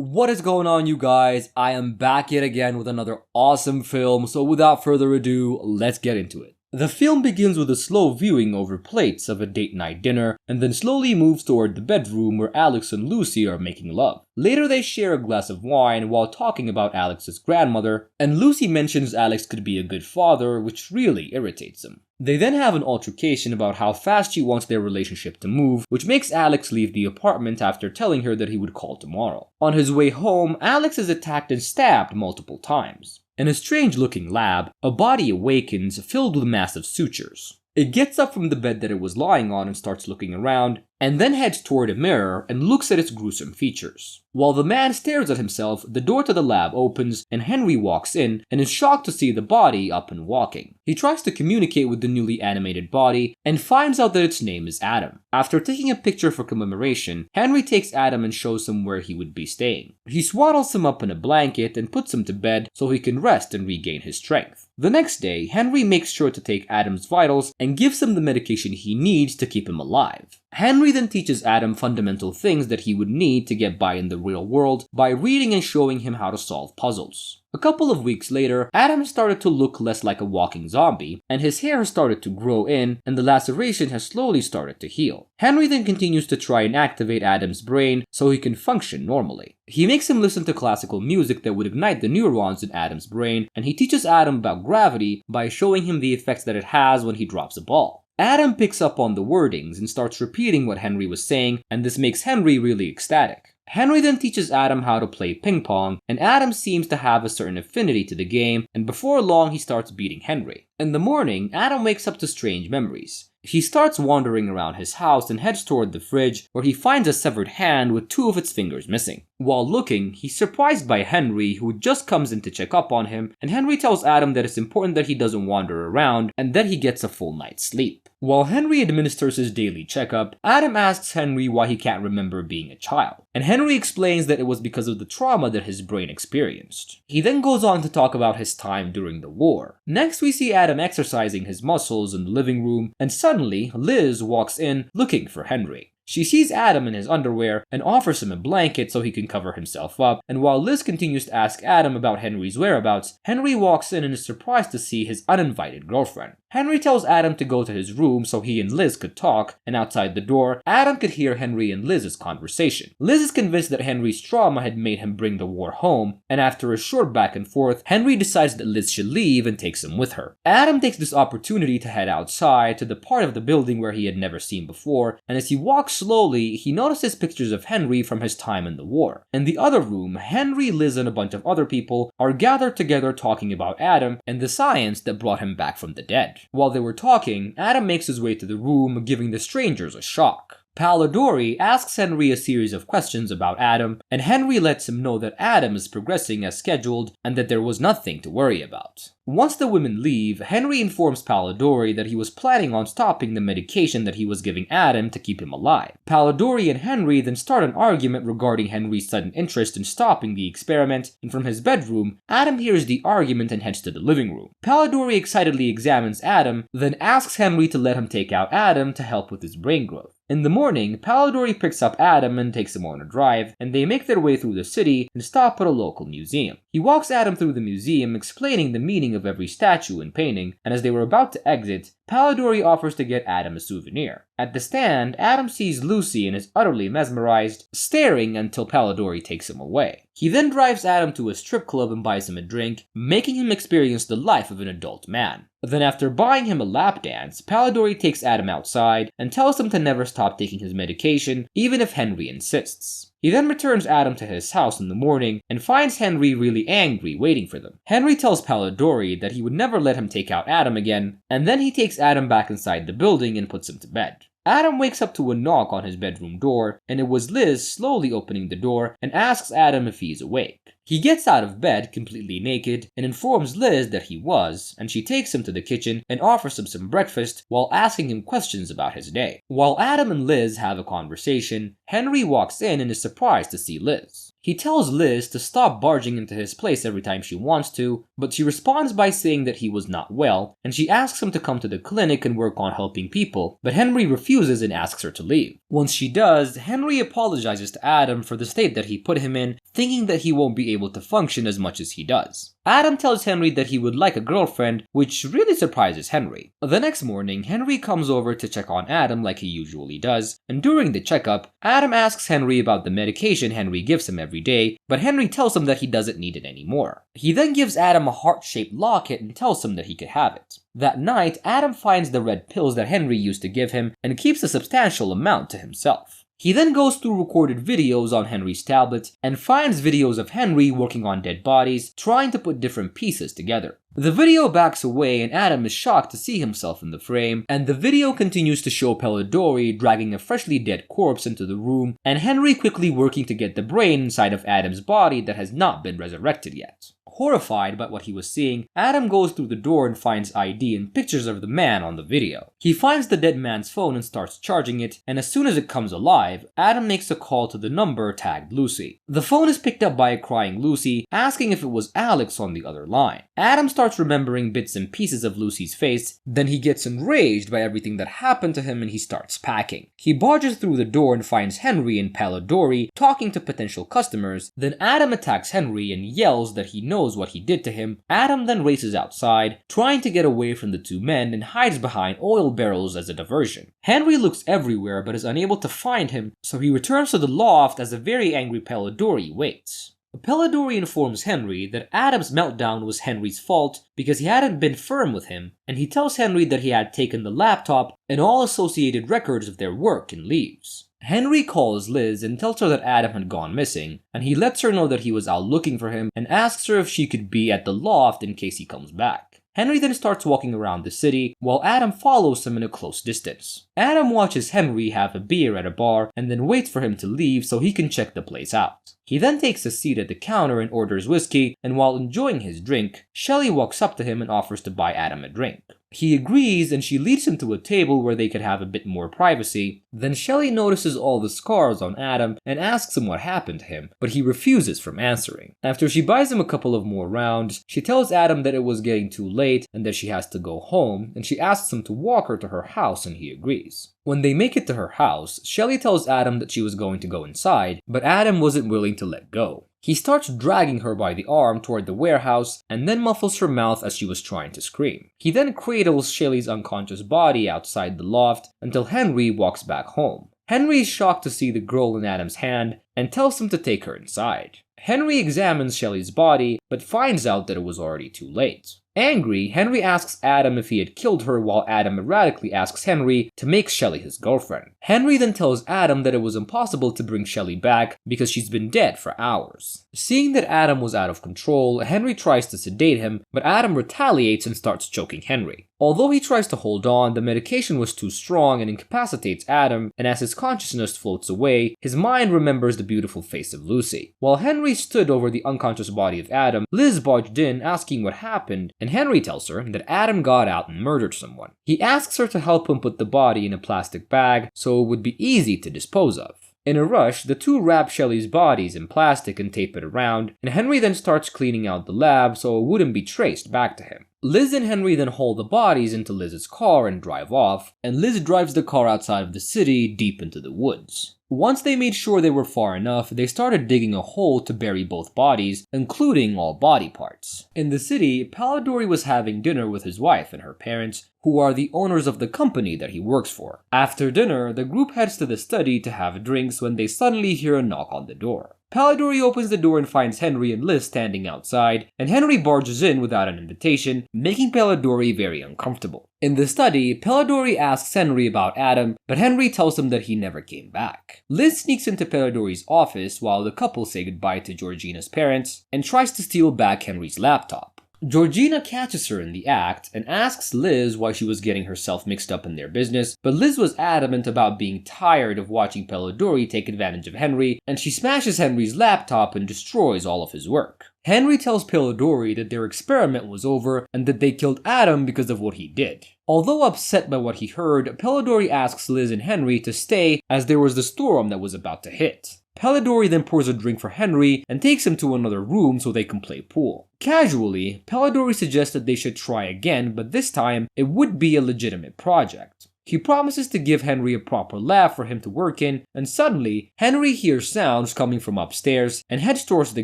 What is going on, you guys? I am back yet again with another awesome film, so without further ado, let's get into it. The film begins with a slow viewing over plates of a date night dinner, and then slowly moves toward the bedroom where Alex and Lucy are making love. Later they share a glass of wine while talking about Alex's grandmother, and Lucy mentions Alex could be a good father, which really irritates him. They then have an altercation about how fast she wants their relationship to move, which makes Alex leave the apartment after telling her that he would call tomorrow. On his way home, Alex is attacked and stabbed multiple times. In a strange-looking lab, a body awakens filled with massive sutures. It gets up from the bed that it was lying on and starts looking around, and then heads toward a mirror and looks at its gruesome features. While the man stares at himself, the door to the lab opens and Henry walks in and is shocked to see the body up and walking. He tries to communicate with the newly animated body and finds out that its name is Adam. After taking a picture for commemoration, Henry takes Adam and shows him where he would be staying. He swaddles him up in a blanket and puts him to bed so he can rest and regain his strength. The next day, Henry makes sure to take Adam's vitals and gives him the medication he needs to keep him alive. Henry then teaches Adam fundamental things that he would need to get by in the real world by reading and showing him how to solve puzzles. A couple of weeks later, Adam started to look less like a walking zombie, and his hair started to grow in, and the laceration has slowly started to heal. Henry then continues to try and activate Adam's brain so he can function normally. He makes him listen to classical music that would ignite the neurons in Adam's brain, and he teaches Adam about gravity by showing him the effects that it has when he drops a ball. Adam picks up on the wordings and starts repeating what Henry was saying, and this makes Henry really ecstatic. Henry then teaches Adam how to play ping pong, and Adam seems to have a certain affinity to the game, and before long he starts beating Henry. In the morning, Adam wakes up to strange memories. He starts wandering around his house and heads toward the fridge, where he finds a severed hand with 2 of its fingers missing. While looking, he's surprised by Henry, who just comes in to check up on him, and Henry tells Adam that it's important that he doesn't wander around and that he gets a full night's sleep. While Henry administers his daily checkup, Adam asks Henry why he can't remember being a child, and Henry explains that it was because of the trauma that his brain experienced. He then goes on to talk about his time during the war. Next we see Adam exercising his muscles in the living room, and suddenly Liz walks in looking for Henry. She sees Adam in his underwear and offers him a blanket so he can cover himself up, and while Liz continues to ask Adam about Henry's whereabouts, Henry walks in and is surprised to see his uninvited girlfriend. Henry tells Adam to go to his room so he and Liz could talk, and outside the door, Adam could hear Henry and Liz's conversation. Liz is convinced that Henry's trauma had made him bring the war home, and after a short back and forth, Henry decides that Liz should leave and takes him with her. Adam takes this opportunity to head outside to the part of the building where he had never seen before, and as he walks slowly, he notices pictures of Henry from his time in the war. In the other room, Henry, Liz, and a bunch of other people are gathered together talking about Adam and the science that brought him back from the dead. While they were talking, Adam makes his way to the room, giving the strangers a shock. Palladori asks Henry a series of questions about Adam, and Henry lets him know that Adam is progressing as scheduled and that there was nothing to worry about. Once the women leave, Henry informs Palladori that he was planning on stopping the medication that he was giving Adam to keep him alive. Palladori and Henry then start an argument regarding Henry's sudden interest in stopping the experiment, and from his bedroom, Adam hears the argument and heads to the living room. Palladori excitedly examines Adam, then asks Henry to let him take out Adam to help with his brain growth. In the morning, Palladori picks up Adam and takes him on a drive, and they make their way through the city and stop at a local museum. He walks Adam through the museum, explaining the meaning of every statue and painting, and as they were about to exit, Palladori offers to get Adam a souvenir. At the stand, Adam sees Lucy and is utterly mesmerized, staring until Palladori takes him away. He then drives Adam to a strip club and buys him a drink, making him experience the life of an adult man. Then after buying him a lap dance, Palladori takes Adam outside and tells him to never stop taking his medication, even if Henry insists. He then returns Adam to his house in the morning and finds Henry really angry waiting for them. Henry tells Palladori that he would never let him take out Adam again, and then he takes Adam back inside the building and puts him to bed. Adam wakes up to a knock on his bedroom door, and it was Liz slowly opening the door and asks Adam if he's awake. He gets out of bed completely naked and informs Liz that he was, and she takes him to the kitchen and offers him some breakfast while asking him questions about his day. While Adam and Liz have a conversation, Henry walks in and is surprised to see Liz. He tells Liz to stop barging into his place every time she wants to, but she responds by saying that he was not well, and she asks him to come to the clinic and work on helping people, but Henry refuses and asks her to leave. Once she does, Henry apologizes to Adam for the state that he put him in, thinking that he won't be able to function as much as he does. Adam tells Henry that he would like a girlfriend, which really surprises Henry. The next morning, Henry comes over to check on Adam like he usually does, and during the checkup, Adam asks Henry about the medication Henry gives him every day, but Henry tells him that he doesn't need it anymore. He then gives Adam a heart-shaped locket and tells him that he could have it. That night, Adam finds the red pills that Henry used to give him and keeps a substantial amount to himself. He then goes through recorded videos on Henry's tablet and finds videos of Henry working on dead bodies, trying to put different pieces together. The video backs away and Adam is shocked to see himself in the frame, and the video continues to show Pelodori dragging a freshly dead corpse into the room, and Henry quickly working to get the brain inside of Adam's body that has not been resurrected yet. Horrified by what he was seeing, Adam goes through the door and finds ID and pictures of the man on the video. He finds the dead man's phone and starts charging it, and as soon as it comes alive, Adam makes a call to the number tagged Lucy. The phone is picked up by a crying Lucy, asking if it was Alex on the other line. Adam starts remembering bits and pieces of Lucy's face, then he gets enraged by everything that happened to him and he starts packing. He barges through the door and finds Henry and Pelodori talking to potential customers, then Adam attacks Henry and yells that he knows what he did to him. Adam then races outside, trying to get away from the two men and hides behind oil barrels as a diversion. Henry looks everywhere but is unable to find him, so he returns to the loft as a very angry Pelodori waits. Pelodori informs Henry that Adam's meltdown was Henry's fault because he hadn't been firm with him, and he tells Henry that he had taken the laptop and all associated records of their work and leaves. Henry calls Liz and tells her that Adam had gone missing, and he lets her know that he was out looking for him and asks her if she could be at the loft in case he comes back. Henry then starts walking around the city, while Adam follows him in a close distance. Adam watches Henry have a beer at a bar and then waits for him to leave so he can check the place out. He then takes a seat at the counter and orders whiskey, and while enjoying his drink, Shelley walks up to him and offers to buy Adam a drink. He agrees and she leads him to a table where they could have a bit more privacy. Then Shelley notices all the scars on Adam and asks him what happened to him, but he refuses from answering. After she buys him a couple of more rounds, she tells Adam that it was getting too late and that she has to go home, and she asks him to walk her to her house and he agrees. When they make it to her house, Shelley tells Adam that she was going to go inside, but Adam wasn't willing to let go. He starts dragging her by the arm toward the warehouse and then muffles her mouth as she was trying to scream. He then cradles Shelley's unconscious body outside the loft until Henry walks back home. Henry is shocked to see the girl in Adam's hand and tells him to take her inside. Henry examines Shelley's body but finds out that it was already too late. Angry, Henry asks Adam if he had killed her, while Adam erratically asks Henry to make Shelley his girlfriend. Henry then tells Adam that it was impossible to bring Shelley back because she's been dead for hours. Seeing that Adam was out of control, Henry tries to sedate him, but Adam retaliates and starts choking Henry. Although he tries to hold on, the medication was too strong and incapacitates Adam, and as his consciousness floats away, his mind remembers the beautiful face of Lucy. While Henry stood over the unconscious body of Adam, Liz barged in asking what happened, and Henry tells her that Adam got out and murdered someone. He asks her to help him put the body in a plastic bag so it would be easy to dispose of. In a rush, the two wrap Shelley's bodies in plastic and tape it around, and Henry then starts cleaning out the lab so it wouldn't be traced back to him. Liz and Henry then haul the bodies into Liz's car and drive off, and Liz drives the car outside of the city deep into the woods. Once they made sure they were far enough, they started digging a hole to bury both bodies, including all body parts. In the city, Pelodori was having dinner with his wife and her parents, who are the owners of the company that he works for. After dinner, the group heads to the study to have drinks when they suddenly hear a knock on the door. Pelodori opens the door and finds Henry and Liz standing outside, and Henry barges in without an invitation, making Pelodori very uncomfortable. In the study, Pelodori asks Henry about Adam, but Henry tells him that he never came back. Liz sneaks into Pelodori's office while the couple say goodbye to Georgina's parents and tries to steal back Henry's laptop. Georgina catches her in the act and asks Liz why she was getting herself mixed up in their business, but Liz was adamant about being tired of watching Pelodori take advantage of Henry, and she smashes Henry's laptop and destroys all of his work. Henry tells Pelodori that their experiment was over and that they killed Adam because of what he did. Although upset by what he heard, Pelodori asks Liz and Henry to stay as there was the storm that was about to hit. Pelidori then pours a drink for Henry and takes him to another room so they can play pool. Casually, Pelidori suggests that they should try again, but this time it would be a legitimate project. He promises to give Henry a proper lab for him to work in, and suddenly, Henry hears sounds coming from upstairs and heads towards the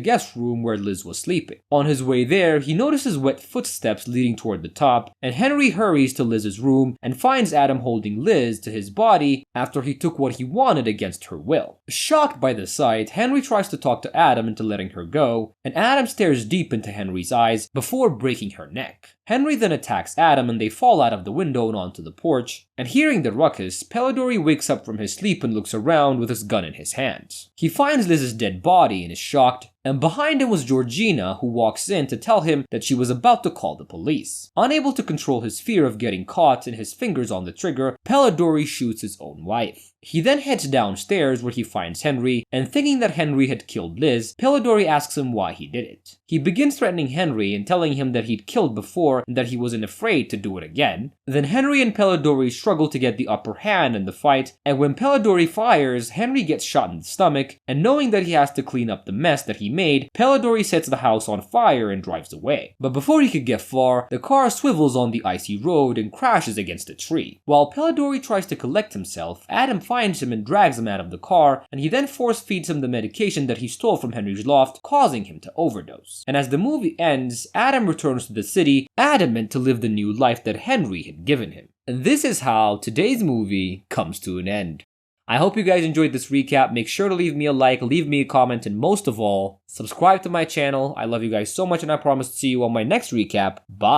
guest room where Liz was sleeping. On his way there, he notices wet footsteps leading toward the top, and Henry hurries to Liz's room and finds Adam holding Liz to his body after he took what he wanted against her will. Shocked by the sight, Henry tries to talk to Adam into letting her go, and Adam stares deep into Henry's eyes before breaking her neck. Henry then attacks Adam and they fall out of the window and onto the porch, and hearing the ruckus, Pelidori wakes up from his sleep and looks around with his gun in his hands. He finds Liz's dead body and is shocked, and behind him was Georgina, who walks in to tell him that she was about to call the police. Unable to control his fear of getting caught and his fingers on the trigger, Pelidori shoots his own wife. He then heads downstairs where he finds Henry, and thinking that Henry had killed Liz, Pelidori asks him why he did it. He begins threatening Henry and telling him that he'd killed before and that he wasn't afraid to do it again. Then Henry and Pelidori struggle to get the upper hand in the fight, and when Pelidori fires, Henry gets shot in the stomach, and knowing that he has to clean up the mess that he made, Pelidori sets the house on fire and drives away. But before he could get far, the car swivels on the icy road and crashes against a tree. While Pelidori tries to collect himself, Adam finds him and drags him out of the car, and he then force feeds him the medication that he stole from Henry's loft, causing him to overdose. And as the movie ends, Adam returns to the city, adamant to live the new life that Henry had given him. And this is how today's movie comes to an end. I hope you guys enjoyed this recap. Make sure to leave me a like, leave me a comment, and most of all, subscribe to my channel. I love you guys so much, and I promise to see you on my next recap. Bye!